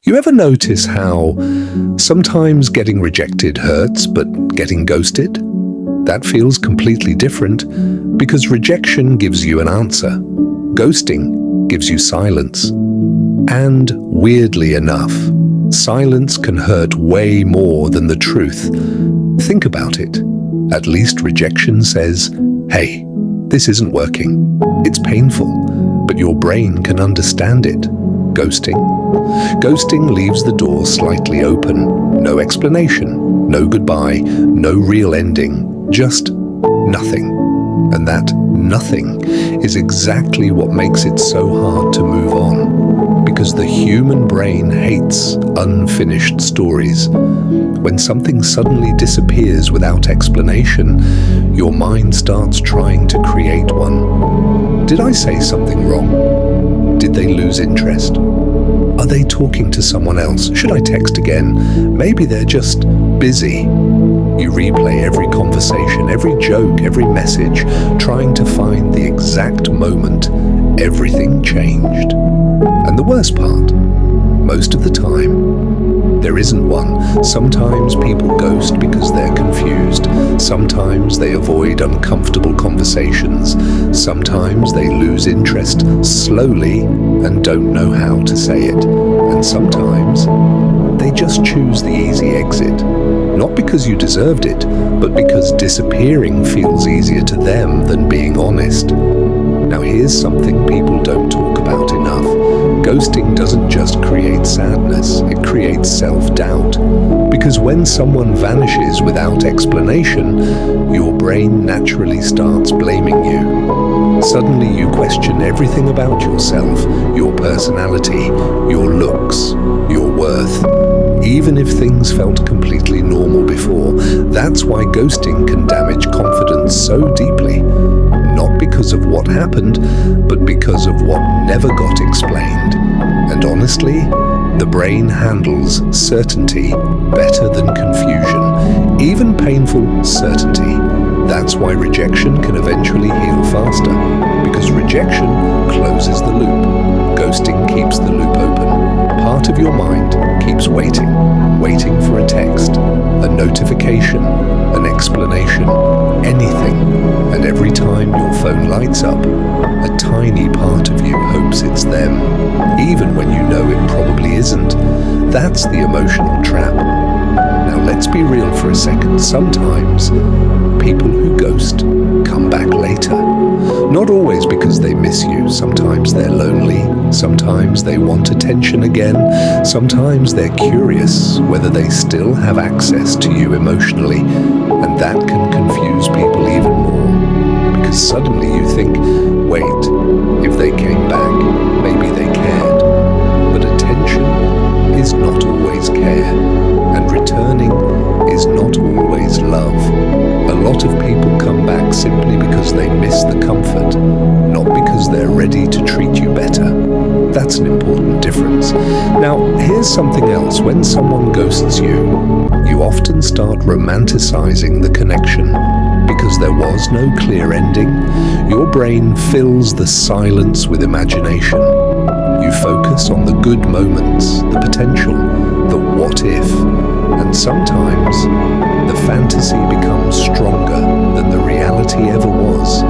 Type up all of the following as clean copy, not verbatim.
You ever notice how sometimes getting rejected hurts, but getting ghosted? That feels completely different because rejection gives you an answer. Ghosting gives you silence. And weirdly enough, silence can hurt way more than the truth. Think about it. At least rejection says, hey, this isn't working. It's painful, but your brain can understand it. Ghosting leaves the door slightly open. No explanation, no goodbye, no real ending, just nothing. And that nothing is exactly what makes it so hard to move on. Because the human brain hates unfinished stories. When something suddenly disappears without explanation, your mind starts trying to create one. Did I say something wrong? Did they lose interest? Are they talking to someone else? Should I text again? Maybe they're just busy. You replay every conversation, every joke, every message, trying to find the exact moment everything changed. And the worst part, most of the time, there isn't one. Sometimes people ghost because they're confused. Sometimes they avoid uncomfortable conversations. Sometimes they lose interest slowly and don't know how to say it. And sometimes they just choose the easy exit. Not because you deserved it, but because disappearing feels easier to them than being honest. Now here's something people don't talk about enough. Ghosting doesn't just create sadness, it creates self-doubt. Because when someone vanishes without explanation, your brain naturally starts blaming you. Suddenly you question everything about yourself, your personality, your looks, your worth. Even if things felt completely normal before, that's why ghosting can damage confidence so deeply. Not because of what happened, but because of what never got explained. And honestly, the brain handles certainty better than confusion, even painful certainty. That's why rejection can eventually heal faster, because rejection closes the loop. Ghosting keeps the loop open. Part of your mind keeps waiting for a text, a notification, an explanation, anything. And every time your phone lights up, a tiny part of you hopes it's them, even when you know it probably isn't. That's the emotional trap. Now let's be real for a second. Sometimes people who ghost come back later. Not always because they miss you. Sometimes they're lonely. Sometimes they want attention again. Sometimes they're curious whether they still have access to you emotionally. And that can confuse people even more. Because suddenly you think, wait, if they came back, maybe they cared. But attention is not always care. And returning is not always love. A lot of people come back simply because they miss the comfort, not because they're ready to treat you better. That's an important difference. Now, here's something else. When someone ghosts you, you often start romanticizing the connection. Because there was no clear ending, your brain fills the silence with imagination. You focus on the good moments, the potential, the what if, and sometimes the fantasy becomes stronger than the reality ever was.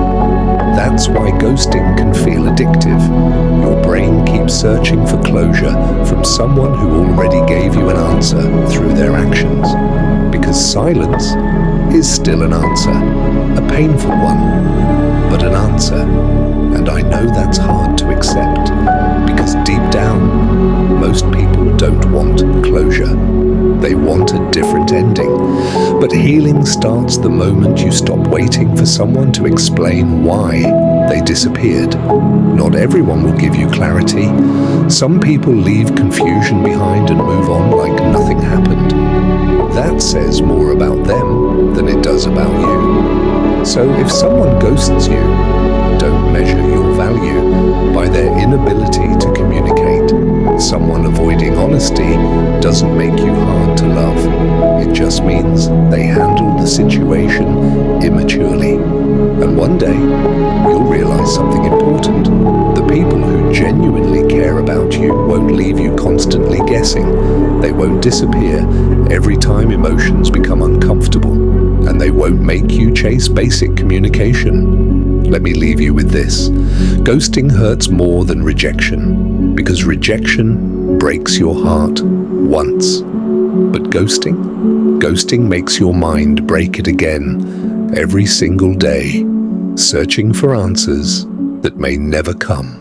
That's why ghosting can feel addictive. Your brain keeps searching for closure from someone who already gave you an answer through their actions. Because silence is still an answer, a painful one, but an answer. And I know that's hard to accept, because deep down, most people don't want closure. They want a different ending. But healing starts the moment you stop waiting for someone to explain why they disappeared. Not everyone will give you clarity. Some people leave confusion behind and move on like nothing happened. That says more about them than it does about you. So if someone ghosts you, don't measure your value by their inability to communicate. Someone avoiding honesty doesn't make you hard to love. It just means they handled the situation immaturely. And one day, you'll realize something important. The people who genuinely care about you won't leave you constantly guessing. They won't disappear every time emotions become uncomfortable. And they won't make you chase basic communication. Let me leave you with this. Ghosting hurts more than rejection, because rejection breaks your heart once. But ghosting makes your mind break it again every single day, searching for answers that may never come.